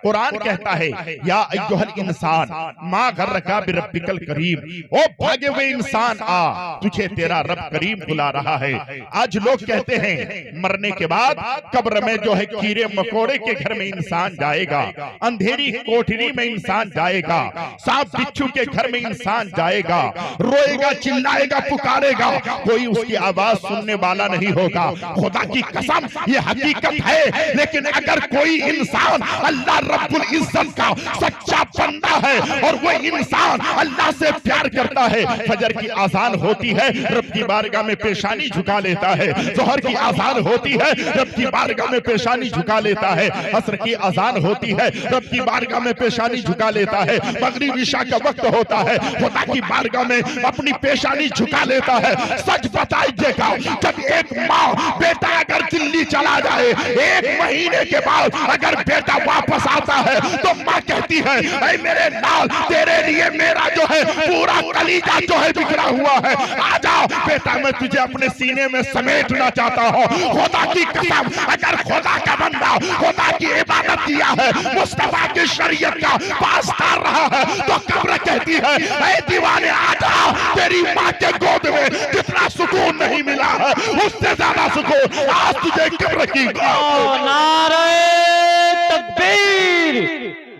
कुरान कहता है या अय्युहल इंसान मा गर्रका बिरब्बिकल करीम, ओ भागे हुए इंसान आ, तुझे तेरा रब करीम बुला रहा है। आज लोग कहते हैं मरने के बाद कब्र में जो है कीड़े मकोड़े के घर में इंसान जाएगा, अंधेरी कोठरी में इंसान जाएगा, सांप बिच्छू के घर में इंसान जाएगा, रोएगा, चिल्लाएगा, पुकारेगा, कोई उसकी आवाज सुनने वाला नहीं होगा। खुदा की कसम ये हकीकत है। लेकिन अगर कोई इंसान अल्लाह रब्बुल इज्जत का सच्चा बंदा है और वो इंसान अल्लाह से प्यार करता है, फजर की आजान होती है, रब की बारगाह में पेशानी झुका लेता है, जोहर की आजान होती है, रब की बारगाह में पेशानी झुका लेता है, असर की आजान होती है, रब की बारगाह में पेशानी झुका लेता है, मगरिब इशा का वक्त होता है, खुदा की बारगाह में अपनी पेशानी झुका लेता है। सच बताइएगा, जब एक माँ बेटा अगर दिल्ली चला जाए, 1 महीने के बाद अगर बेटा वापस आता है तो माँ कहती है ऐ मेरे लाल, तेरे लिए मेरा जो है पूरा कलीजा जो है बिखरा हुआ है, आजा बेटा, मैं तुझे अपने सीने में समेटना चाहता हूँ। खुदा की कसम, अगर खुदा का बंदा खुदा की इबादत किया है, मुस्तफा की शरीयत का पास कर रहा है, तो कब्र कहती है ऐ दीवाने आजा, तेरी माँ के गोद में जितना सुकून नहीं मिला है उससे ज्यादा सुकून आज तुझे कब्र की। नारे तकबीर,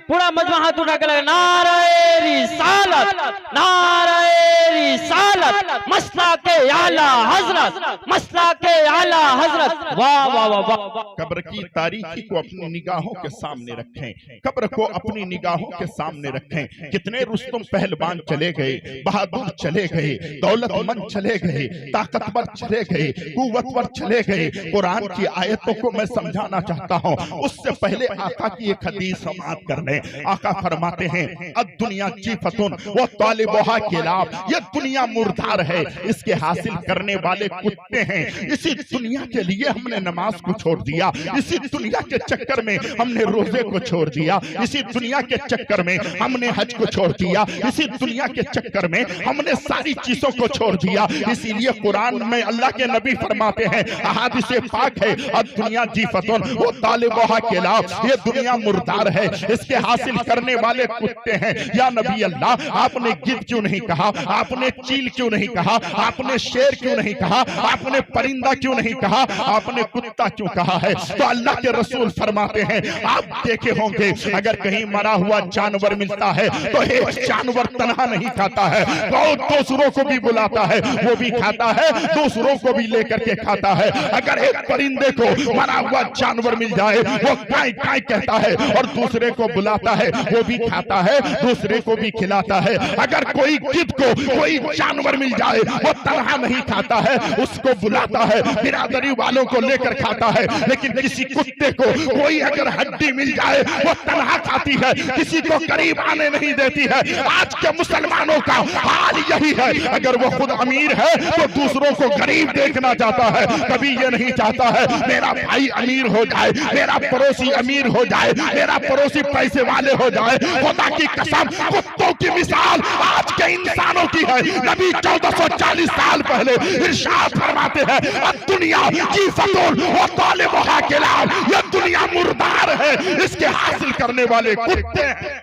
पूरा मजमा हाथ उठा के लगा नारे रिसालत, नारे रिसालत, मसला के आला हजरत, मसला के आला हजरत। वाह वाह वाह वाह। कब्र की तारीकी को अपनी निगाहों के सामने रखें, कब्र को अपनी निगाहों के सामने रखें। कितने रुस्तम पहलवान चले गए, बहादुर चले गए, दौलतमंद चले गए, ताकतवर चले गए, कुव्वतवर चले गए। कुरान की आयतों को मैं समझाना चाहता हूँ, उससे पहले आका की एक हदीस समाअत कर लें। आका फरमाते हैं अद्दुनिया जीफतुन व तालिबुहा किलाब, ये दुनिया मुर्दार है, इसके हासिल करने वाले कुत्ते हैं। इसी दुनिया के लिए हमने नमाज को छोड़ दिया, इसी दुनिया के चक्कर में हमने रोजे को छोड़ दिया, इसी दुनिया के चक्कर में हमने हज को छोड़ दिया, इसी दुनिया के चक्कर में हमने सारी चीजों को छोड़ दिया। इसीलिए कुरान में अल्लाह के नबी फरमाते हैं, अहादीस पाक है, अद्दुनिया जीफतुन व तालिबुहा किलाब, ये दुनिया मुर्दार है, इसके हासिल करने वाले कुत्ते हैं। या नबी अल्लाह, आपने गिद्ध क्यों नहीं कहा, आपने चील क्यों नहीं कहा, आपने शेर क्यों नहीं कहा, आपने परिंदा क्यों नहीं कहा, आपने कुत्ता क्यों कहा है? तो अल्लाह के रसूल फरमाते हैं, आप देखे होंगे अगर कहीं मरा हुआ जानवर मिलता है तो एक जानवर तन्हा नहीं खाता है, बहुत दूसरों को भी बुलाता है, वो भी खाता है, दूसरों को भी लेकर के खाता है। अगर एक परिंदे को मरा हुआ जानवर मिल जाए, वो काय काय कहता है और दूसरे को बुलाता है, वो भी खाता है, दूसरे को भी खिलाता है। अगर कोई गिद्ध को कोई जानवर मिल जाए, वो तन्हा नहीं खाता है, उसको बुलाता है, बिरादरी वालों को लेकर खाता है। लेकिन किसी कुत्ते को कोई अगर हड्डी मिल जाए, वो तन्हा खाती है, किसी को करीब आने नहीं देती है। आज के मुसलमानों का हाल यही है, अगर वो खुद अमीर है तो दूसरों को गरीब देखना चाहता है, कभी ये नहीं चाहता है मेरा भाई अमीर हो जाए, मेरा पड़ोसी अमीर हो जाए, मेरा पड़ोसी पैसे वाले हो जाए। खुदा की कसम, कुत्तों की मिसाल आज के इंसानों की है। नबी 1440 साल पहले इरशाद फरमाते हैं, दुनिया जीफतुन व तालिबुहा किलाब, ये दुनिया मुर्दार है, इसके हासिल करने वाले कुत्ते हैं।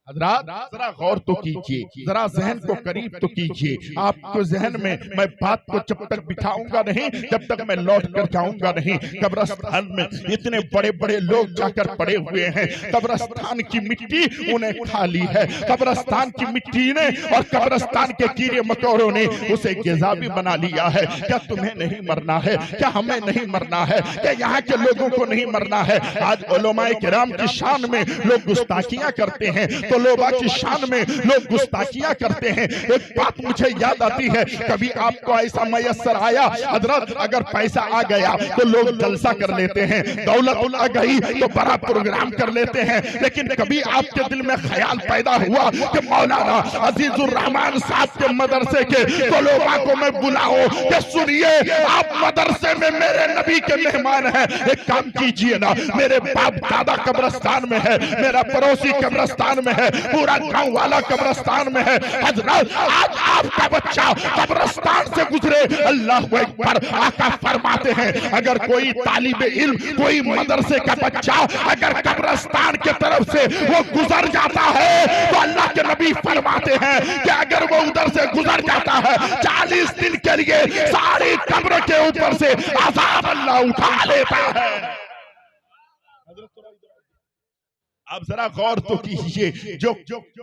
हज़रात जरा गौर तो कीजिए, जरा जहन को करीब तो कीजिए। आपको जहन में मैं बात को जब तक बिठाऊंगा नहीं, जब तक मैं लौट कर जाऊंगा नहीं। कब्रिस्तान में इतने बड़े बड़े लोग जाकर पड़े हुए हैं, कब्रिस्तान की मिट्टी उन्हें खा ली है, कब्रिस्तान की मिट्टी ने और कब्रिस्तान के कीड़े मकोड़ों ने उसे ग़िज़ा भी बना लिया है। क्या तुम्हें नहीं मरना है? क्या हमें नहीं मरना है? क्या यहाँ के लोगों को नहीं मरना है? आज उलमाए किराम की शान में लोग गुस्ताखियां करते हैं, तो लोबा की शान में लोग गुस्ताखियां करते हैं। एक बात मुझे याद आती है, कभी आपको ऐसा मयसर आया हजरत, अगर पैसा आ गया तो लोग जलसा कर लेते हैं, दौलत आ गई तो बड़ा प्रोग्राम कर लेते हैं, लेकिन कभी आपके दिल में ख्याल पैदा हुआ कि मौलाना अजीजुर रहमान साहब के मदरसे के तलबा को मैं बुलाओ कि सुनिए आप मदरसे में मेरे नबी के मेहमान हैं, एक काम कीजिए ना, मेरे बाप दादा कब्रिस्तान में है, मेरा पड़ोसी कब्रिस्तान में है, है, पूरा गांव वाला कब्रिस्तान में है। हजरत आज आपका बच्चा कब्रिस्तान से गुजरे, अल्लाह अकबर, आका फरमाते हैं अगर कोई तालिब इल्म, कोई मदरसे का बच्चा अगर कब्रिस्तान के तरफ से वो गुजर जाता है तो अल्लाह के नबी फरमाते हैं कि अगर वो उधर से गुजर जाता है 40 दिन के लिए सारी कब्र के ऊपर से अज़ाब अल्लाह उठा लेता है। आप जरा गौर तो कीजिए, जो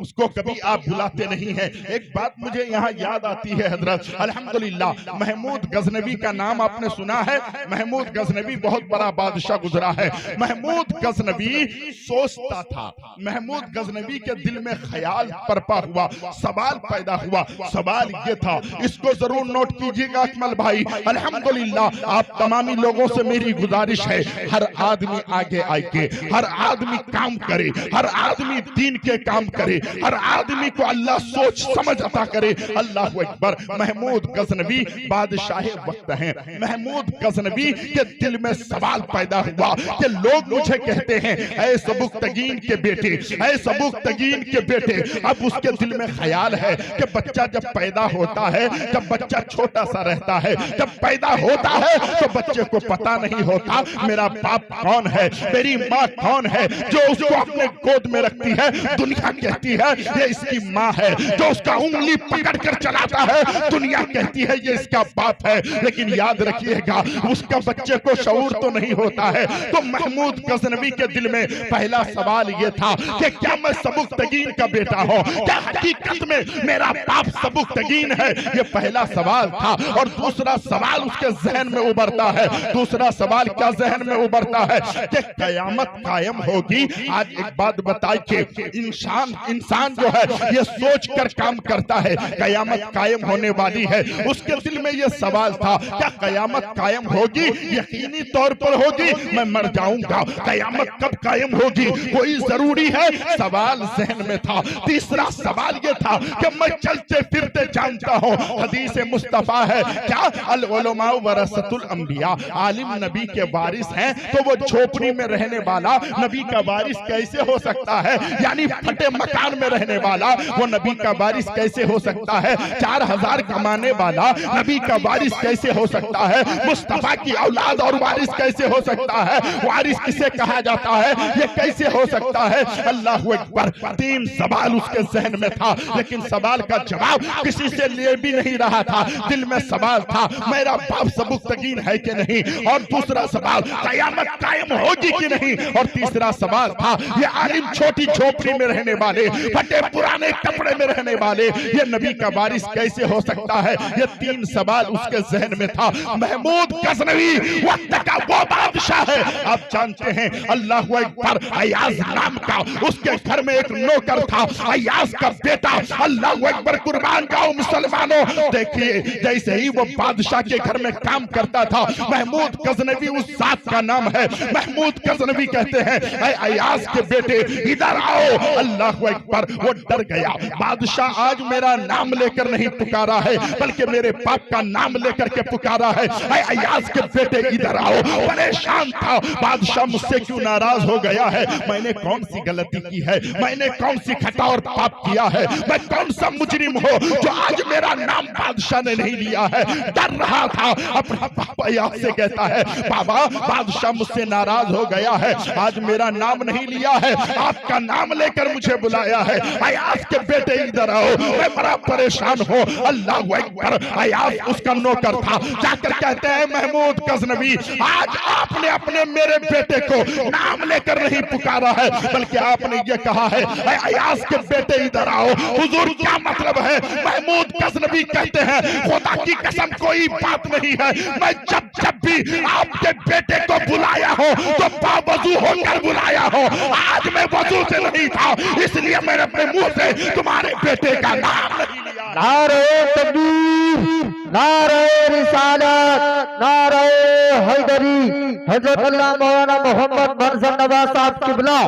उसको कभी आप बुलाते नहीं हैं। एक बात मुझे यहाँ याद आती है हजरत, अल्हम्दुलिल्लाह महमूद गजनवी का नाम आपने सुना है। महमूद गजनवी बहुत बड़ा बादशाह गुजरा है। महमूद गजनवी सोचता था, महमूद गजनवी के दिल में ख्याल बरपा हुआ, सवाल पैदा हुआ। सवाल ये था, इसको जरूर नोट कीजिएगा अकमल भाई, अल्हम्दुलिल्लाह आप तमामी लोगों से मेरी गुजारिश है, हर आदमी आगे आके हर आदमी काम करे, हर आदमी दीन के काम करे, हर आदमी को अल्लाह सोच समझ अता करे। अल्लाह अकबर। महमूद गजनवी बादशाह वक्त हैं। महमूद गजनवी के दिल में सवाल पैदा हुआ कि लोग मुझे कहते हैं ऐ सबुक्तगीन के बेटे, ऐ सबुक्तगीन के बेटे। अब उसके दिल में ख्याल है कि बच्चा जब पैदा होता है, जब बच्चा छोटा सा रहता है, जब पैदा होता है तो बच्चे को पता नहीं होता मेरा बाप कौन है, मेरी माँ कौन है। जो उसको अपने गोद में रखती है, दुनिया कहती है ये इसकी माँ है। जो उसका उंगली पकड़ कर चलाता है, दुनिया कहती है ये इसका बाप है। लेकिन याद रखिएगा उसका बच्चे को शऊर तो नहीं होता है। तो महमूद गजनवी के दिल में पहला सवाल ये था कि क्या मैं सबुक्तगीन का बेटा हूँ, क्या हकीकत में मेरा बाप सबुक्तगीन है। ये पहला सवाल था। और दूसरा सवाल उसके जहन में उभरता है। दूसरा सवाल क्या जहन में उभरता है कि कयामत कायम होगी। आज एक बात बताइए, इंसान जो है ये सोच कर काम करता है कयामत कायम होने वाली है। उसके दिल में ये सवाल था क्या कयामत कायम होगी, यकीनी तौर पर होगी, मैं मर जाऊंगा, कयामत कब कायम होगी, कोई जरूरी है, सवाल जहन में था। तीसरा सवाल ये था कि मैं चलते फिरते जानता हूँ हदीस मुस्तफा है क्या अल उलमा वरसतुल अंबिया, आलिम नबी के वारिस हैं, तो वो झोपड़ी में रहने वाला नबी का वारिस कैसे हो सकता है, यानी फटे मकान में रहने वाला वो नबी का वारिस कैसे हो सकता है। 4000 कमाने वाला नबी का वारिस कैसे हो सकता है। मुस्तफा की औलाद और वारिस कैसे हो सकता है, वारिस किसे कहा जाता है, ये कैसे हो सकता है। अल्लाह अकबर। 3 सवाल उसके जहन में था, लेकिन सवाल का जवाब किसी से ले भी नहीं रहा था। दिल में सवाल था मेरा बाप सबुक्तगीन है कि नहीं, और दूसरा सवाल कयामत कायम होगी कि नहीं, और तीसरा सवाल था ये आलिम छोटी झोपड़ी में रहने वाले, फटे पुराने कपड़े में रहने वाले, ये नबी का वारिस कैसे हो सकता है। ये 3 सवाल उसके जहन में था। महमूद गजनवी वक्त का वो बादशाह है, आप जानते हैं अल्लाह अकबर। अयाज नाम का उसके घर में एक नौकर था, अयाज का बेटा। अल्लाह अकबर, कुर्बान जाओ मुसलमानों। देखिए जैसे ही वो बादशाह के घर में काम करता था, महमूद गजनवी उस जात का नाम है। महमूद गजनवी कहते हैं अयाज के बेटे इधर आओ। अल्लाह अकबर। वो डर गया, बादशाह आज मेरा नाम लेकर नहीं पुकारा है, बल्कि मेरे बाप का नाम लेकर के पुकारा है। अयाज के बेटे इधर आओ। परेशान था, बादशाह मुझसे क्यों नाराज हो गया है, मैंने कौन सी गलती की है, मैंने कौन सी खता और पाप किया है, मैं कौन सा मुजरिम हो जो आज मेरा नाम बादशाह ने नहीं लिया है। डर रहा था। अपने पापा अयाज से कहता है बाबा बादशाह मुझसे नाराज हो गया है, आज मेरा नाम नहीं लिया है, आपका नाम लेकर मुझे बुलाया है। अयाज के बेटे इधर आओ, मैं बड़ा परेशान हूँ। अल्लाह अकबर। अयाज उसका नौकर था, जाकर कहते हैं महमूद गजनवी आज आपने अपने मेरे बेटे को नाम लेकर नहीं पुकारा है, बल्कि आपने ये कहा है अयाज के बेटे इधर आओ। हुजूर क्या मतलब है। महमूद गजनवी कहते हैं खुदा की कसम कोई बात नहीं है, मैं जब जब भी आपके बेटे को बुलाया हो तो बावजू होकर बुलाया हो। आज मैं वजू से नहीं था, इसलिए मैंने अपने मुंह से तुम्हारे बेटे का नाम नहीं लिया। नारे तकबीर, नारे रिसालत, नारे हैदरी, हजरत अल्लाह मौलाना मोहम्मद मनसर नवाज साहब किबला।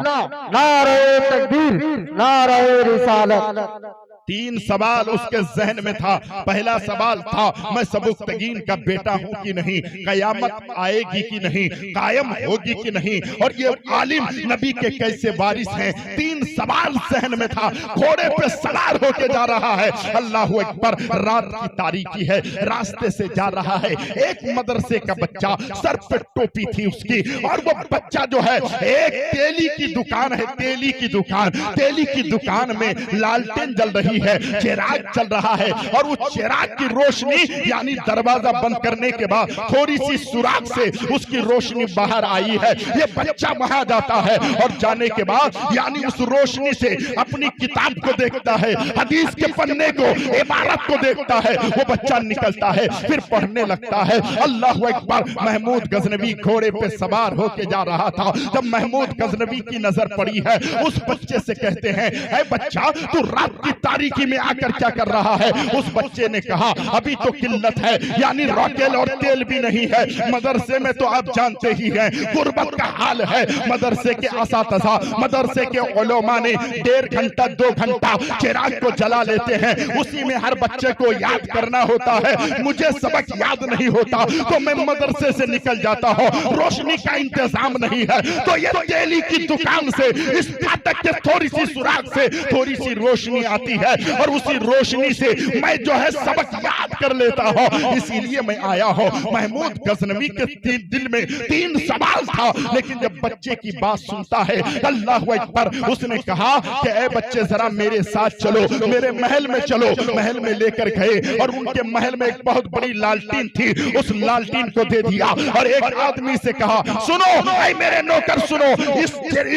नारे तकबीर, नारे रिसालत। तीन सवाल उसके जहन में था। पहला सवाल था, मैं सबुक्तगीन का बेटा हूं कि नहीं, कयामत आएगी कि नहीं, कायम होगी कि नहीं, और ये आलिम नबी के कैसे वारिस हैं। तीन सवाल जहन में था। घोड़े पे सवार होके जा रहा है। अल्लाह अकबर। रात की तारीकी है, रास्ते से जा रहा है। एक मदरसे का बच्चा, सर पे टोपी थी उसकी, और वो बच्चा जो है, एक तेली की दुकान है, तेली की दुकान, तेली की दुकान में लालटेन जल रही है, चिराग चल रहा है, और उस चिराग की रोशनी यानी दरवाजा बंद करने के बाद थोड़ी सी सुराख से उसकी रोशनी बाहर आई है। ये बच्चा वहां जाता है, और जाने के बाद यानी उस रोशनी से अपनी किताब को देखता है, हदीस के पन्ने को, इबारत को देखता है। वो बच्चा निकलता है, फिर पढ़ने लगता है। अल्लाह अकबर। महमूद गजनवी घोड़े पे सवार होके जा रहा था। जब महमूद गजनवी की नजर पड़ी है, उस बच्चे से कहते हैं, ऐ बच्चा, तू रात की तारीकी में आकर क्या कर रहा है? उस बच्चे ने कहा, अभी तो किल्लत है, यानी रॉकेल और तेल भी नहीं है। मदरसे में तो आप जानते ही हैं गुर्बत का हाल है। मदरसे के असातिज़ा, मदरसे के उलमा ने 1.5 घंटा 2 घंटा चिराग को जला लेते हैं। उसी में हर बच्चे को याद करना होता है। मुझे सबक याद नहीं होता तो मैं मदरसे से निकल जाता हूँ। रोशनी का इंतजाम नहीं है, तो ये तेली की दुकान से, इस फाटक के थोड़ी सी सुराग से थोड़ी सी रोशनी आती है, और उसी रोशनी से मैं जो है सबक याद कर लेता हूँ। इसीलिए मैं आया हूँ। महमूद गजनवी के दिल में 3 सवाल था, लेकिन जब बच्चे की बात सुनता है, अल्लाह अकबर, उसने कहा कि ऐ बच्चे, जरा मेरे साथ चलो, मेरे महल में चलो। महल में लेकर गए, और उनके महल में एक बहुत बड़ी लालटीन थी। उस लालटीन को दे दिया, और एक आदमी से कहा, सुनो ऐ मेरे नौकर, सुनो, इस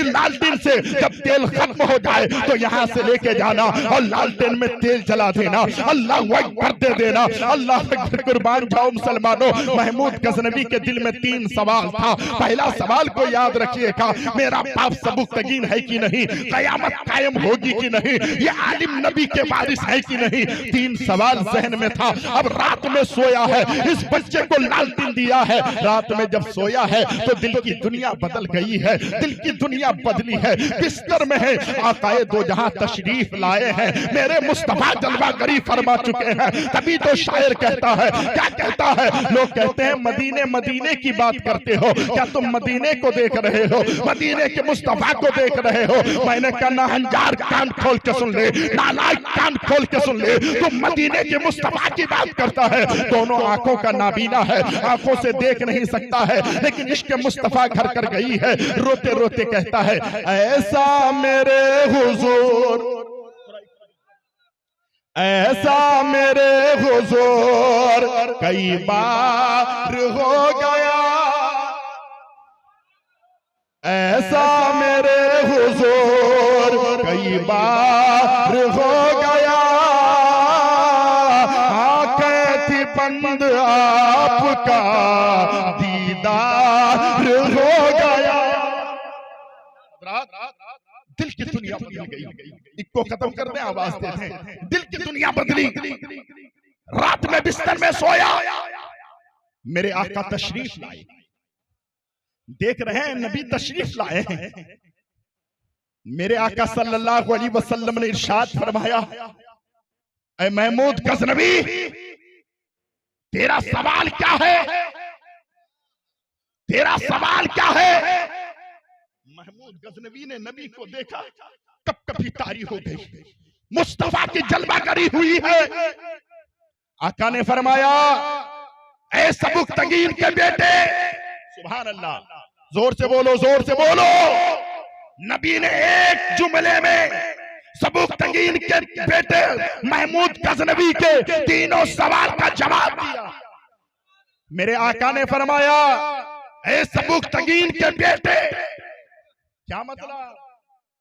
लालटीन से जब तेल खत्म हो जाए तो यहाँ से लेके जाना, और लालटेन में तेल जला देना, अल्लाह अकबर दे देना। अल्लाह अकबर। कुर्बान जाओ मुसलमानों। महमूद गजनवी के दिल में 3 सवाल था। पहला सवाल को याद रखिएगा, मेरा बाप सबुक्तगीन है कि नहीं, कयामत कायम होगी कि नहीं, ये आलिम नबी के वारिस है कि नहीं। 3 सवाल जहन में था। अब रात में सोया है, इस बच्चे को लालटेन दिया है। रात में जब सोया है तो दिल की दुनिया बदल गई है, दिल की दुनिया बदली है। बिस्तर में है, आकाए दो जहां तशरीफ लाए हैं, मेरे मुस्तफा जलवा गरी फरमा चुके हैं। तभी तो शायर कहता है, क्या कहता है? लोग कहते हैं मदीने मदीने की बात करते हो, क्या तुम मदीने को देख रहे हो, मदीने के मुस्तफा को देख रहे हो? मैंने कहा, ना हंजार कान खोल के सुन ले, नालायक कान खोल के सुन ले, तुम मदीने के मुस्तफा की बात करता है। दोनों आंखों का नाबीना है, आंखों से देख नहीं सकता है, लेकिन इश्क मुस्तफा घर कर गई है। रोते रोते कहता है, ऐसा मेरे हुजूर, ऐसा मेरे हुजूर कई बार हो गया, ऐसा मेरे हुजूर कई बार हो गया, आंखें थी बंद आपका दीदार हो गया। दिल की दुनिया बदल गई। इनको खत्म कर दें, आवाज देते हैं। दिल की दुनिया बदली। रात में बिस्तर में सोया, मेरे आका तशरीफ लाए। देख रहे हैं नबी तशरीफ लाए हैं। मेरे आका सल्लल्लाहु अलैहि वसल्लम ने इरशाद फरमाया, ऐ महमूद गजनवी, तेरा सवाल क्या है? तेरा सवाल क्या है? महमूद गजनवी ने नबी को देखा, कब कभी तारी हो गई, मुस्तफा की जलवागरी हुई है। आका ने फरमाया, ऐ सबुक्तगीन के बेटे, सुभान अल्लाह, जोर से बोलो, जोर से बोलो। नबी ने एक जुमले में सबुक्तगीन के बेटे महमूद गजनवी के 3 सवाल का जवाब दिया। मेरे आका ने फरमाया, ऐ सबुक्तगीन के बेटे, क्या मतलब?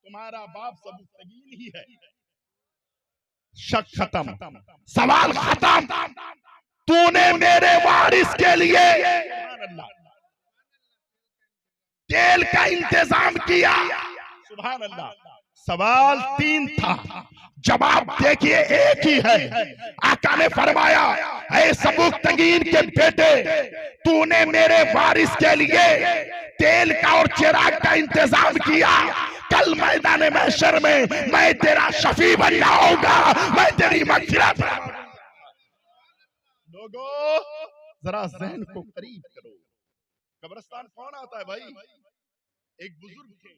तुम्हारा बाप सबुक्तगीन ही है। शक खत्म, सवाल खत्म। तूने मेरे वारिस के लिए तेल का इंतजाम किया, सुभान अल्लाह। सवाल 3 था, जवाब देखिए एक ही है। आका ने फरमाया, ऐ सबुक्तगीन के बेटे, तूने मेरे वारिस के लिए तेल का और चिराग का इंतजाम किया। कल मैदान महशर में मैं तेरा शफी बन जाऊंगा, मैं तेरी मग़फ़िरत। लोगों जरा ज़हन को करीब करो। कब्रिस्तान कौन आता है भाई? एक बुजुर्ग थे,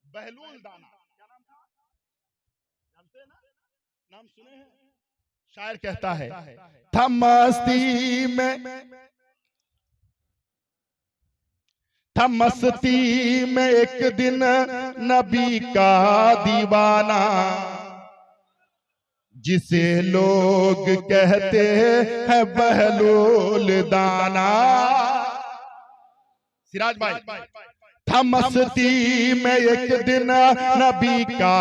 बहलूल दाना, क्या नाम था? जानते हैं ना? नाम सुने हैं? शायर कहता है, था मस्ती में एक दिन नबी का दीवाना, जिसे लोग कहते हैं बहलूल दाना। सिराज भाई, था मस्ती में एक दिन नबी का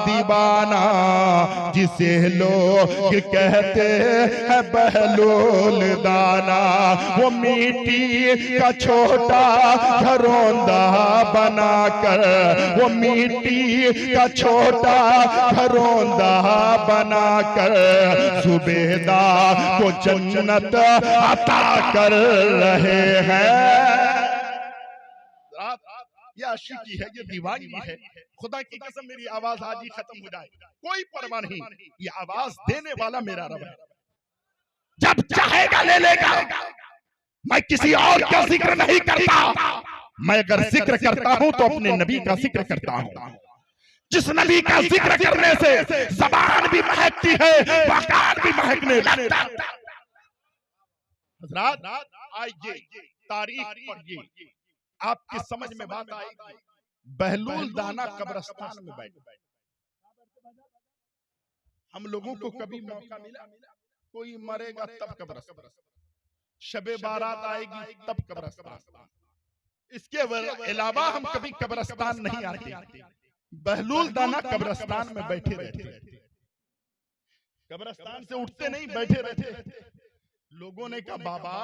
दीवाना, जिसे लोग कहते हैं बहलूल दाना। वो मिट्टी का छोटा घरौंदा बनाकर, वो मिट्टी का छोटा घरौंदा बनाकर ज़ुबैदा को जन्नत अता कर रहे हैं। ये आशिकी है, ये दीवानी है। खुदा की कसम मेरी आवाज आज ही खत्म हो जाए, कोई परवाह नहीं, ये आवाज देने वाला मेरा रब है। जब चाहेगा ले लेगा। मैं किसी और का जिक्र नहीं करता, मैं अगर जिक्र करता हूं तो अपने नबी का जिक्र करता हूं। जिस नबी का जिक्र करने से ज़बान भी महकती है, मकान भी महकने लगता है। हज़रात आइए तारीख पढ़िए, आपकी समझ में बात आएगी। बहलूल दाना कब्रिस्तान में बैठे, हम लोगों को कभी मौका मिला, कोई मरेगा तब कब्रिस्तान, शबे बारात आएगी तब कब्रिस्तान, इसके अलावा हम कभी कब्रिस्तान नहीं आते। बहलूल दाना कब्रिस्तान में बैठे रहते, कब्रिस्तान से उठते नहीं, बैठे रहते। लोगों ने कहा बाबा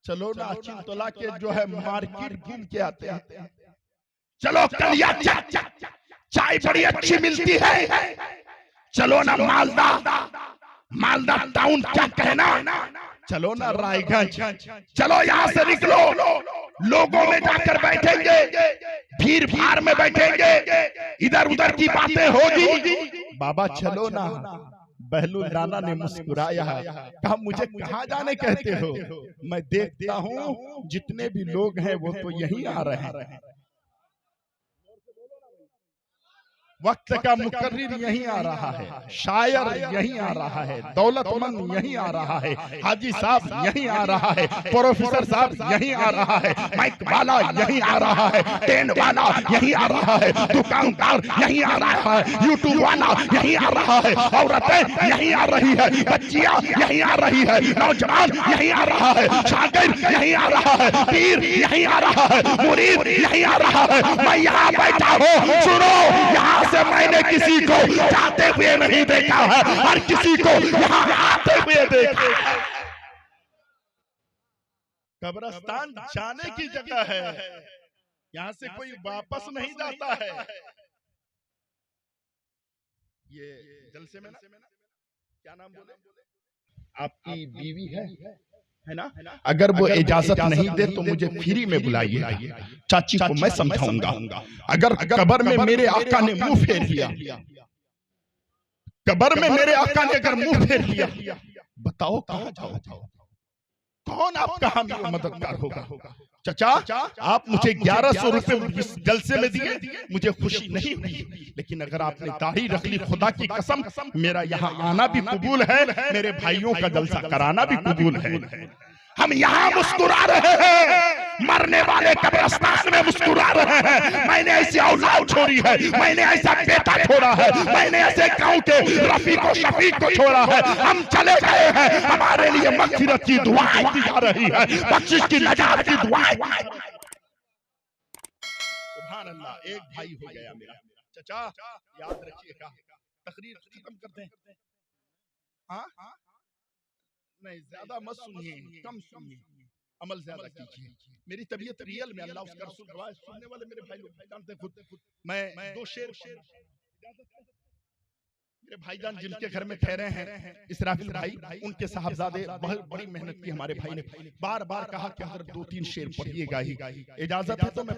चलो ना चिंतला के जो है मार्केट घूम के आते हैं, चलो कलिया चाय बड़ी अच्छी मिलती है, चलो ना मालदा टाउन क्या कहना, चलो ना रायगंज, चलो यहाँ से निकलो, लोगों में जाकर बैठेंगे, भीड़ भाड़ में बैठेंगे, इधर उधर की बातें होगी। बाबा चलो ना। बहलूल दाना ने मुस्कुराया, कहा मुझे कहाँ जाने कहते हो, मैं देखता हूँ जितने भी लोग हैं वो तो यहीं आ रहे हैं। वक्त का मुकर्रिर यहीं आ रहा है, शायर यहीं आ रहा है, दौलतमंद यहीं आ रहा है, हाजी साहब यहीं आ रहा है, प्रोफेसर साहब यहीं आ रहा है, माइक वाला यहीं आ रहा है, टेन वाला यहीं आ रहा है, दुकानदार यहीं आ रहा है, यूट्यूब वाला यहीं आ रहा है, औरतें यहीं आ रही है, बच्चियां यहीं आ रही है, नौजवान यहीं आ रहा है, शागिर यहीं आ रहा है, पीर यहीं आ रहा है, मुरीद यहीं आ रहा है। मैं यहाँ बैठा हूँ, सुनो, यहाँ से मैंने किसी को जाते हुए नहीं देखा है और किसी को यहाँ आते हुए देखा है। कब्रिस्तान जाने की जगह है, यहाँ से कोई वापस नहीं जाता है। ये जलसे में ना, क्या नाम बोले, आपकी बीवी है ना, अगर वो इजाजत नहीं दे तो मुझे फ्री में बुलाइए, चाची को मैं समझाऊंगा। अगर कब्र में मेरे आका ने मुंह फेर लिया, कब्र में मेरे आका ने अगर मुंह फेर लिया, बताओ कहां जाओ, कौन आपका हामी और मददगार होगा। चाचा आप मुझे 1100 रुपए इस जलसे में दिए, मुझे खुशी नहीं हुई, लेकिन अगर आपने दाढ़ी रख ली, खुदा की कसम मेरा यहाँ आना भी कबूल है, मेरे भाइयों का जलसा कराना भी कबूल है। हम यहाँ मुस्कुरा रहे हैं, मरने वाले कब्रिस्तान में मुस्कुरा रहे हैं। मैंने ऐसी औलाद छोड़ी है, मैंने ऐसा बेटा छोड़ा है, मैंने ऐसे गांव के रफीक और शफीक को छोड़ा है। हम चले गए हैं, हमारे लिए मग़फ़िरत की दुआएं की जा रही है, बख्शिश की नजात की दुआएं। सुभान अल्लाह, एक भाई हो गया मेरा। चाचा याद रखिएगा, तकरीर खत्म करते हैं। हाँ नहीं, ज्यादा मत सुनिए, कम सुनिए, अमल ज्यादा कीजिए। मेरी तबीयत रियल में, अल्लाह उसका रसूल गवाह, सुनने वाले मेरे भाई लोग जानते खुद। मैं 2 शेर मेरे भाईजान जिनके घर में ठहरे हैं, इसराफिल भाई, उनके साहबजादे बहुत बड़ी मेहनत की। हमारे भाई ने बार बार कहा कि हज़रत 2-3 शेर पढ़िएगा ही, इजाजत है तो मैं